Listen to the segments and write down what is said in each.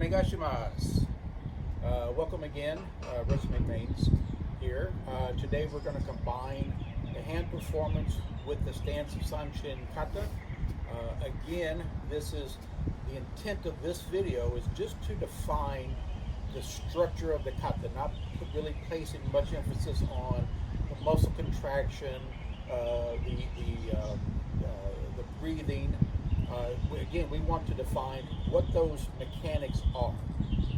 Onegashimasu. Welcome again, Resume Mains here. Today we're going to combine the hand performance with the stance of Sanchin kata. Again, the intent of this video is just to define the structure of the kata, not really placing much emphasis on the muscle contraction, the breathing. Again, we want to define what those mechanics are.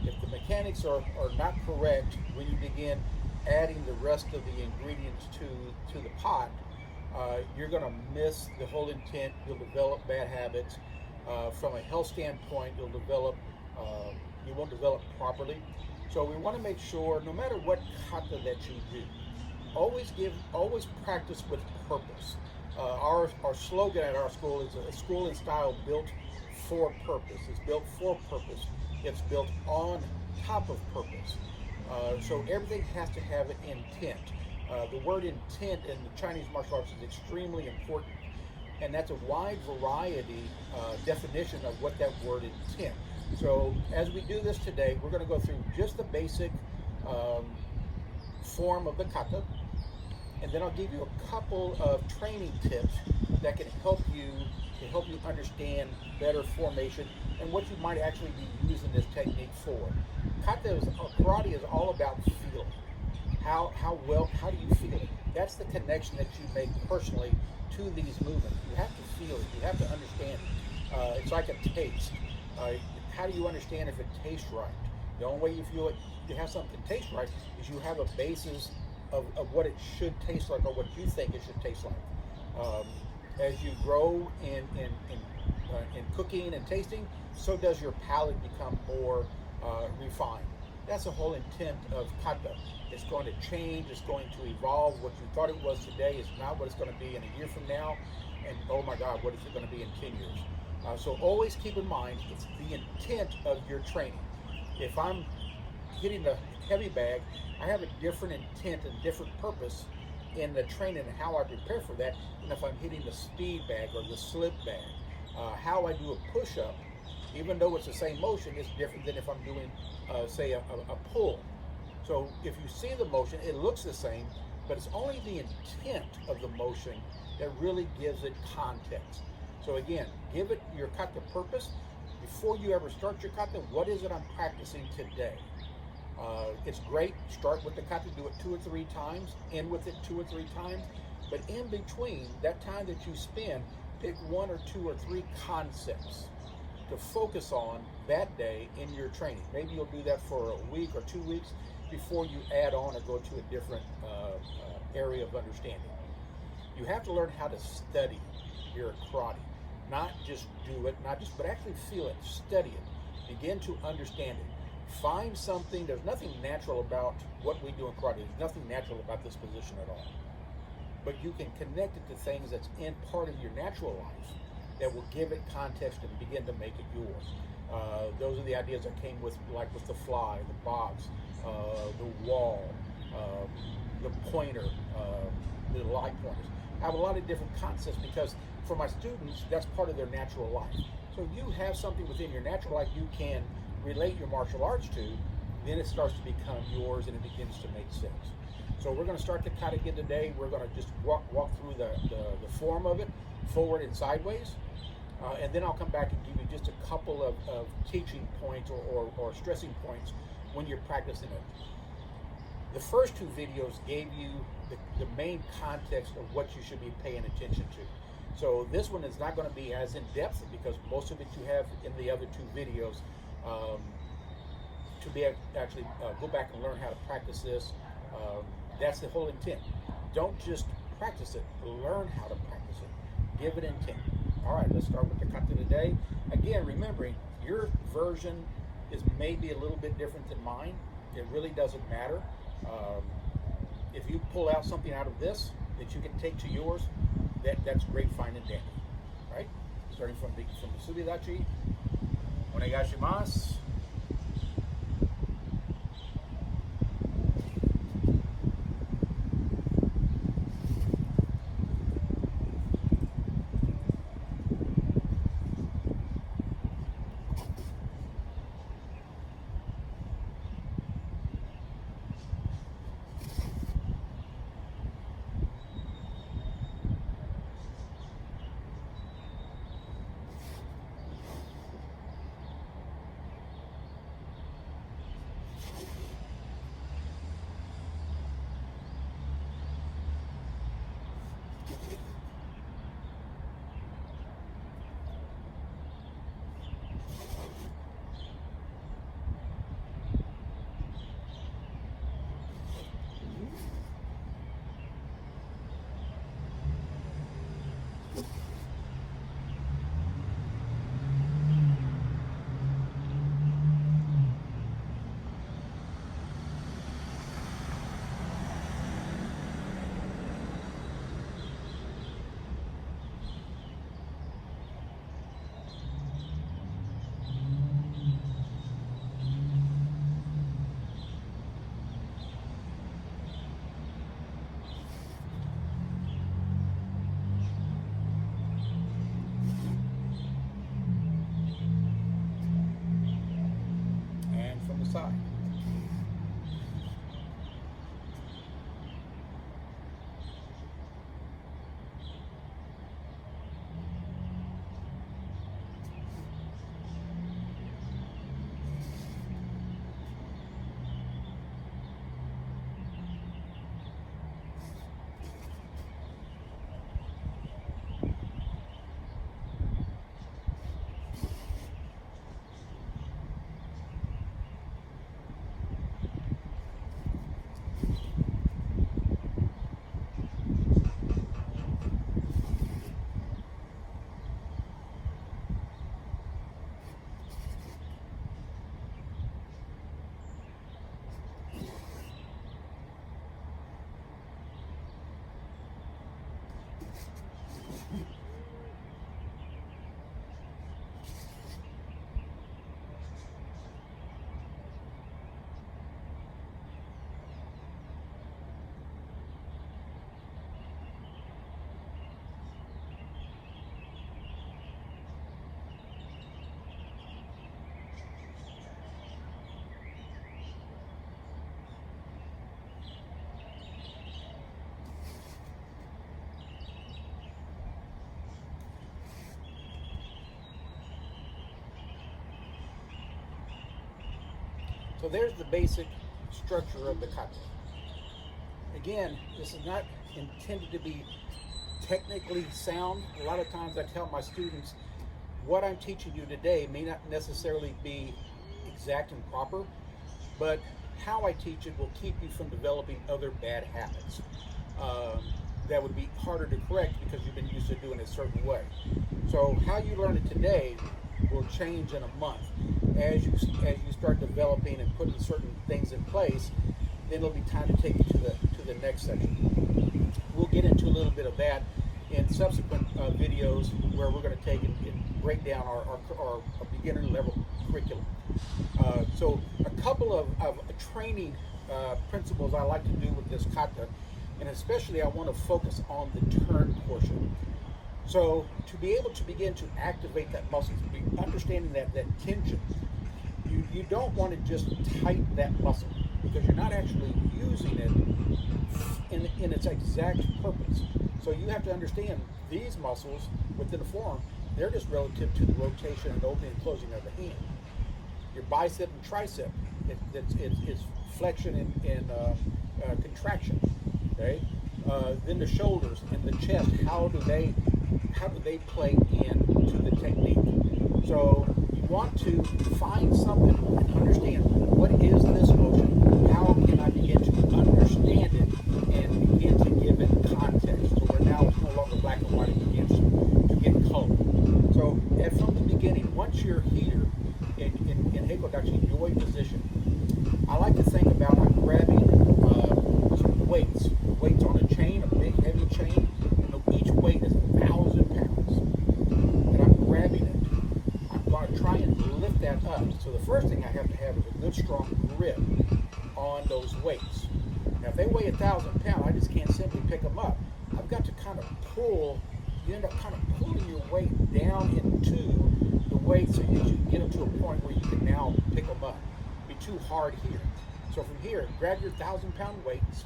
If the mechanics are not correct when you begin adding the rest of the ingredients to the pot, you're going to miss the whole intent. You'll develop bad habits. From a health standpoint, you won't develop properly. So we want to make sure, no matter what kata that you do, always practice with purpose. Our slogan at our school is a school and style built for purpose. It's built for purpose. It's built on top of purpose. So everything has to have an intent. The word intent in the Chinese martial arts is extremely important, and that's a wide variety definition of what that word intent. So as we do this today, we're going to go through just the basic form of the kata, and then I'll give you a couple of training tips that can help you understand better formation and what you might actually be using this technique for. Karate is all about feeling. How do you feel it? That's the connection that you make personally to these movements. You have to feel it. You have to understand it. It's like a taste. How do you understand if it tastes right? The only way you feel it, you have something taste right, is you have a basis of what it should taste like, or what you think it should taste like. As you grow in cooking and tasting, so does your palate become more refined. That's the whole intent of kata. It's going to change. It's going to evolve. What you thought it was today is not what it's going to be in a year from now. And oh my God, what is it going to be in 10 years? So always keep in mind, it's the intent of your training. If I'm hitting the heavy bag, I have a different intent and different purpose in the training and how I prepare for that than if I'm hitting the speed bag or the slip bag. How I do a push-up, even though it's the same motion, is different than if I'm doing, say, a pull. So if you see the motion, it looks the same, but it's only the intent of the motion that really gives it context. So again, give it your kata purpose. Before you ever start your kata, what is it I'm practicing today? It's great, start with the kata, do it 2 or 3 times, end with it 2 or 3 times, but in between, that time that you spend, pick 1 or 2 or 3 concepts to focus on that day in your training. Maybe you'll do that for a week or 2 weeks before you add on or go to a different area of understanding. You have to learn how to study your karate, not just do it, but actually feel it, study it, begin to understand it. Find something. There's nothing natural about what we do in karate. There's nothing natural about this position at all. But you can connect it to things that's in part of your natural life that will give it context and begin to make it yours. Those are the ideas that came with the fly, the box, the wall, the pointer, the light pointers. I have a lot of different concepts because for my students, that's part of their natural life. So you have something within your natural life you can relate your martial arts to, then it starts to become yours and it begins to make sense. So we're going to start the kata again today. We're going to just walk through the form of it, forward and sideways, and then I'll come back and give you just a couple of teaching points or stressing points when you're practicing it. The first 2 videos gave you the main context of what you should be paying attention to. So this one is not going to be as in-depth because most of it you have in the other 2 videos. To be actually go back and learn how to practice this. That's the whole intent. Don't just practice it, learn how to practice it. Give it intent. All right, let's start with the kata today. Again, remembering your version is maybe a little bit different than mine. It really doesn't matter. If you pull out something out of this that you can take to yours, that's great, fine, and dandy. Right? Starting from the subidachi. Onegashimasu. side. So there's the basic structure of the kata. Again, this is not intended to be technically sound. A lot of times I tell my students, what I'm teaching you today may not necessarily be exact and proper, but how I teach it will keep you from developing other bad habits that would be harder to correct because you've been used to doing it a certain way. So how you learn it today will change in a month. As you start developing and putting certain things in place, then it'll be time to take you to the next section. We'll get into a little bit of that in subsequent videos where we're going to take and break down our beginner level curriculum. So a couple of training principles I like to do with this kata, and especially I want to focus on the turn portion. So to be able to begin to activate that muscle, understanding that tension, you don't want to just tighten that muscle because you're not actually using it in its exact purpose. So you have to understand these muscles within the forearm, they're just relative to the rotation and opening and closing of the hand. Your bicep and tricep, it's flexion and contraction. Okay, then the shoulders and the chest, how do they play into the technique? So you want to find something and understand what is this motion, how can I begin to understand it and begin to give it context. So we're now no longer black and white, it begins to get color. So from the beginning, once you're here in Heikodachi, your position, I like to think about grabbing some weights on a chain, a big heavy chain, and each weight is 1,000 pounds. And I'm grabbing it. I'm going to try and lift that up. So the first thing I have to have is a good strong grip on those weights. Now if they weigh 1,000 pounds, I just can't simply pick them up. I've got to kind of pull. You end up kind of pulling your weight down into the weight so that you get them to a point where you can now pick them up. It'd be too hard here. So from here, grab your 1,000-pound weights,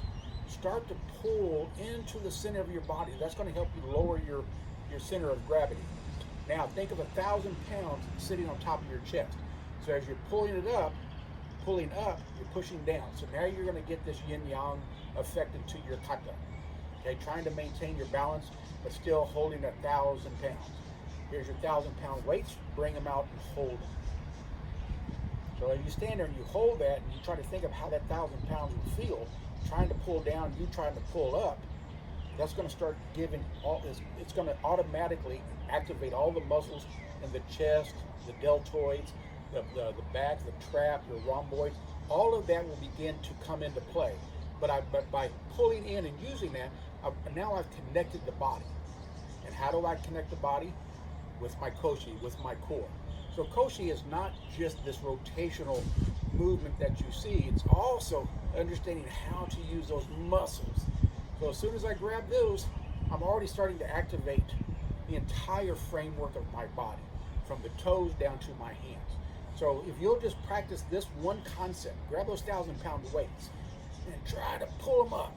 start to pull into the center of your body. That's going to help you lower your center of gravity. Now think of 1,000 pounds sitting on top of your chest. So as you're pulling up, you're pushing down. So now you're going to get this yin-yang effect into your kata. Okay, trying to maintain your balance, but still holding 1,000 pounds. Here's your 1,000-pound weights, bring them out and hold them. So as you stand there and you hold that and you try to think of how that 1,000 pounds would feel, trying to pull down, you trying to pull up, that's going to start giving all this, it's going to automatically activate all the muscles in the chest, the deltoids, the back, the trap, your rhomboids, all of that will begin to come into play. But by pulling in and using that, now I've connected the body. And how do I connect the body? With my koshi, with my core. So koshi is not just this rotational movement that you see, it's also understanding how to use those muscles. So as soon as I grab those, I'm already starting to activate the entire framework of my body, from the toes down to my hands. So if you'll just practice this one concept, grab those 1,000-pound weights and try to pull them up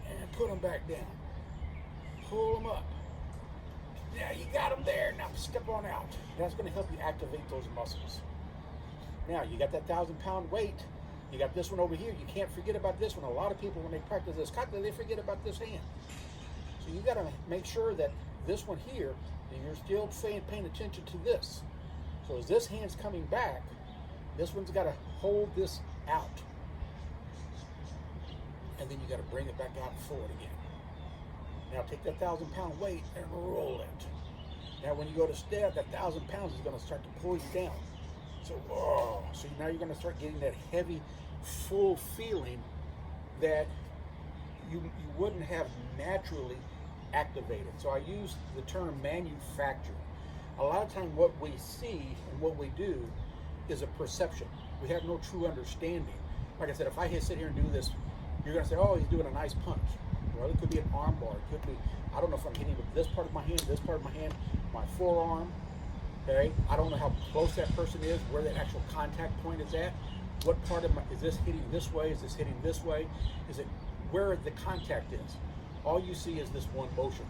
and put them back down. Pull them up. Now you got them there. Now step on out. That's going to help you activate those muscles. Now you got that 1,000-pound weight. You got this one over here. You can't forget about this one. A lot of people, when they practice this kata, they forget about this hand. So you got to make sure that this one here, that you're still paying attention to this. So as this hand's coming back, this one's got to hold this out. And then you got to bring it back out and forward again. Now take that 1,000-pound weight and roll it. Now when you go to step, that 1,000 pounds is going to start to pull you down. So, so now you're going to start getting that heavy, full feeling that you wouldn't have naturally activated. So I use the term manufactured. A lot of time what we see and what we do is a perception. We have no true understanding. Like I said, if I sit here and do this, you're going to say, oh, he's doing a nice punch. Well, it could be an arm bar. It could be, I don't know if I'm hitting with this part of my hand, this part of my hand, my forearm. Okay, I don't know how close that person is, where that actual contact point is at. What part of is this hitting this way? Is this hitting this way? Is it where the contact is? All you see is this one motion.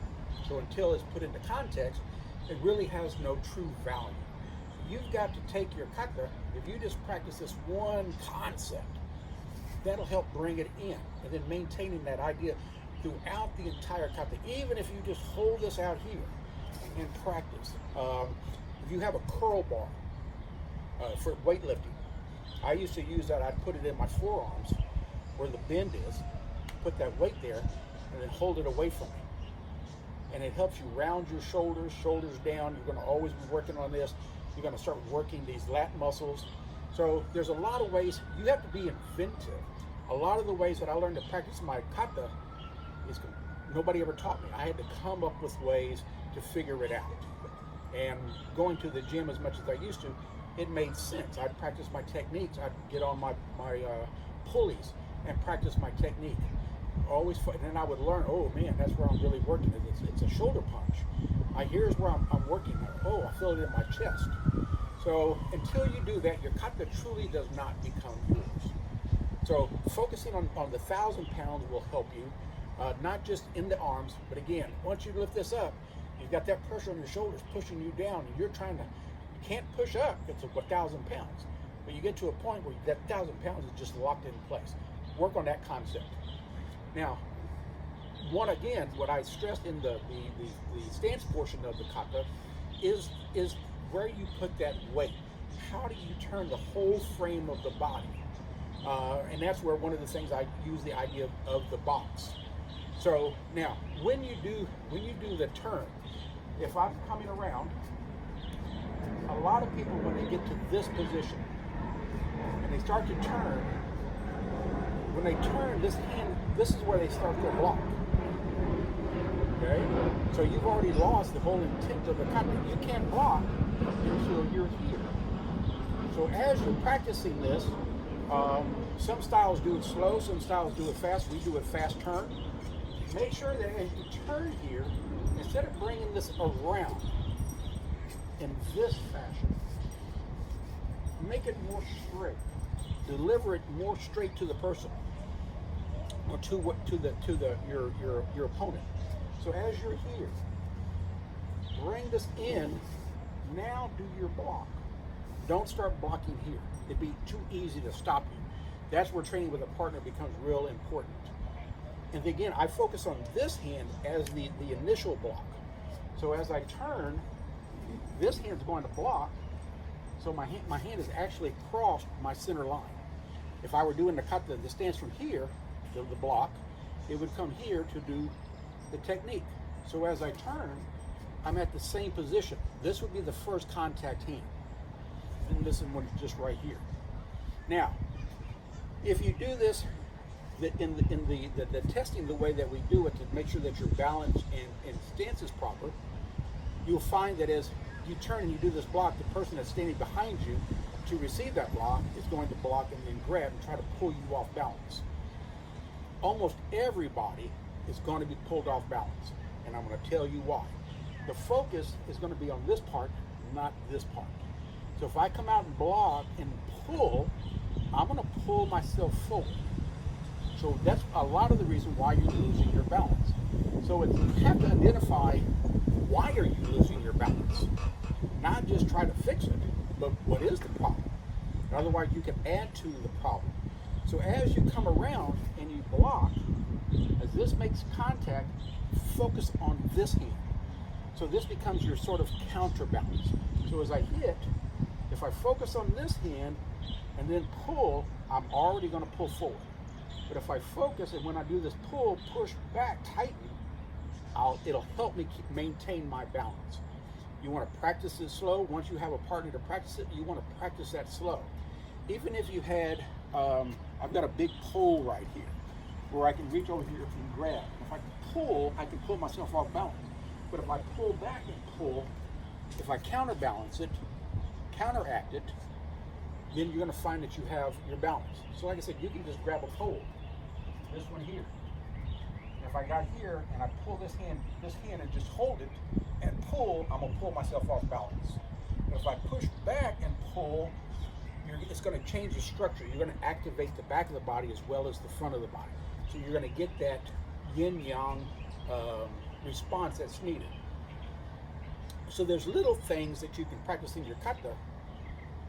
So until it's put into context, it really has no true value. You've got to take your kata, if you just practice this one concept, that'll help bring it in, and then maintaining that idea throughout the entire kata. Even if you just hold this out here and practice. If you have a curl bar for weightlifting, I used to use that. I'd put it in my forearms where the bend is, put that weight there, and then hold it away from me. And it helps you round your shoulders down. You're going to always be working on this. You're going to start working these lat muscles. So there's a lot of ways. You have to be inventive. A lot of the ways that I learned to practice my kata is nobody ever taught me. I had to come up with ways to figure it out. And going to the gym as much as I used to, it made sense. I'd practice my techniques. I'd get on my pulleys and practice my technique. Always, and then I would learn, oh man, that's where I'm really working. It's a shoulder punch. Here's where I'm working. Oh, I feel it in my chest. So until you do that, your kata truly does not become yours. So focusing on the 1,000 pounds will help you, not just in the arms, but again, once you lift this up, you've got that pressure on your shoulders pushing you down, and you can't push up. It's 1,000 pounds. But you get to a point where that 1,000 pounds is just locked in place. Work on that concept. Now, what I stressed in the stance portion of the kata is where you put that weight. How do you turn the whole frame of the body? And that's where one of the things I use the idea of the box. So now, when you do the turn, if I'm coming around, a lot of people, when they get to this position and they start to turn, when they turn this hand, this is where they start to block. Okay? So you've already lost the whole intent of the kata. You can't block until you're here. So as you're practicing this, some styles do it slow, some styles do it fast. We do it fast turn. Make sure that as you turn here, instead of bringing this around in this fashion, make it more straight. Deliver it more straight to the person, or to your opponent. So as you're here, bring this in. Now do your block. Don't start blocking here. It'd be too easy to stop you. That's where training with a partner becomes real important. And again, I focus on this hand as the initial block. So as I turn, this hand's going to block. So my hand is actually across my center line. If I were doing the stance from here, the block, it would come here to do the technique. So as I turn, I'm at the same position. This would be the first contact hand. And this one is just right here. Now, if you do this in the testing, the way that we do it to make sure that your balance and stance is proper, you'll find that as you turn and you do this block, the person that's standing behind you to receive that block is going to block and then grab and try to pull you off balance. Almost everybody is going to be pulled off balance, and I'm going to tell you why. The focus is going to be on this part, not this part. So if I come out and block and pull, I'm going to pull myself forward. So that's a lot of the reason why you're losing your balance. So you have to identify why are you losing your balance. Not just try to fix it, but what is the problem? Otherwise, you can add to the problem. So as you come around and you block, as this makes contact, focus on this hand. So this becomes your sort of counterbalance. So as I hit, if I focus on this hand and then pull, I'm already going to pull forward. But if I focus and when I do this pull, push back, tighten, it'll help me maintain my balance. You want to practice it slow. Once you have a partner to practice it, you want to practice that slow. Even if you had, I've got a big pole right here where I can reach over here and grab. If I pull, I can pull myself off balance. But if I pull back and pull, if I counterbalance it, counteract it, then you're going to find that you have your balance. So like I said, you can just grab a pole, this one here. And if I got here and I pull this hand and just hold it and pull, I'm going to pull myself off balance. But if I push back and pull, it's going to change the structure. You're going to activate the back of the body as well as the front of the body. So you're going to get that yin-yang response that's needed. So there's little things that you can practice in your kata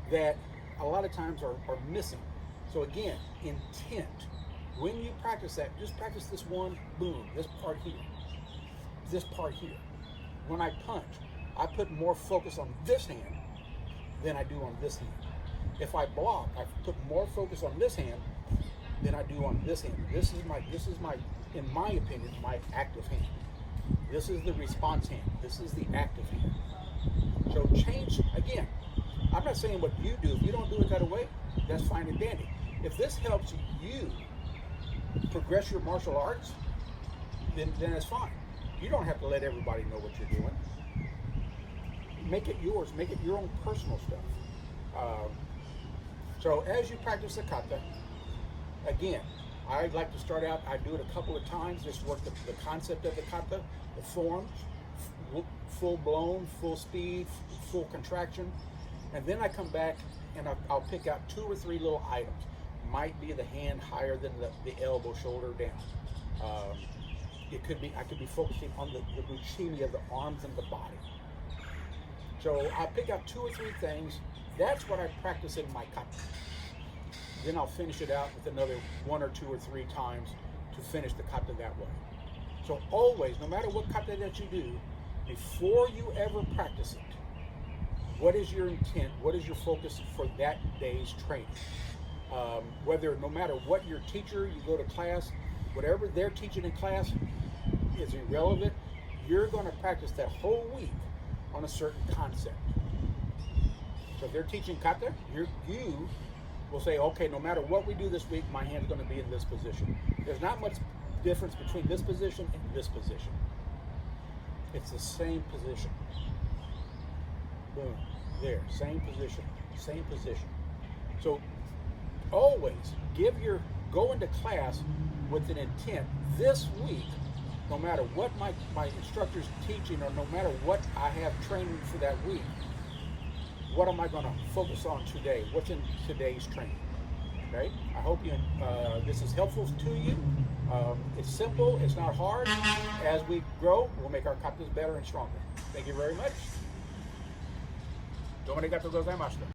that a lot of times are missing. So again, intent. When you practice that, just practice this one, boom, this part here, this part here. When I punch, I put more focus on this hand than I do on this hand. If I block, I put more focus on this hand than I do on this hand. This is my, in my opinion, my active hand. This is the response hand. This is the active hand. So change, again, I'm not saying what you do. If you don't do it that way, that's fine and dandy. If this helps you progress your martial arts, then it's fine. You don't have to let everybody know what you're doing. Make it yours. Make it your own personal stuff. So as you practice the kata, again, I like to start out, I do it a couple of times, just work the concept of the kata, the forms, full blown, full speed, full contraction. And then I come back and I'll pick out 2 or 3 little items. Might be the hand higher than the elbow, shoulder down. It could be, I could be focusing on the bushimi of the arms and the body. So I'll pick out 2 or 3 things. That's what I practice in my kata. Then I'll finish it out with another 1 or 2 or 3 times to finish the kata that way. So always, no matter what kata that you do, before you ever practice it, what is your intent? What is your focus for that day's training? Whether, no matter what your teacher, you go to class, whatever they're teaching in class is irrelevant. You're going to practice that whole week on a certain concept. So if they're teaching kata, you will say, okay, no matter what we do this week, my hand's going to be in this position. There's not much difference between this position and this position. It's the same position. Boom, there, same position, same position. So always go into class with an intent this week, no matter what my instructor's teaching or no matter what I have training for that week, what am I going to focus on today? What's in today's training? Okay? I hope this is helpful to you. It's simple. It's not hard. As we grow, we'll make our katas better and stronger. Thank you very much. どうもありがとうございました。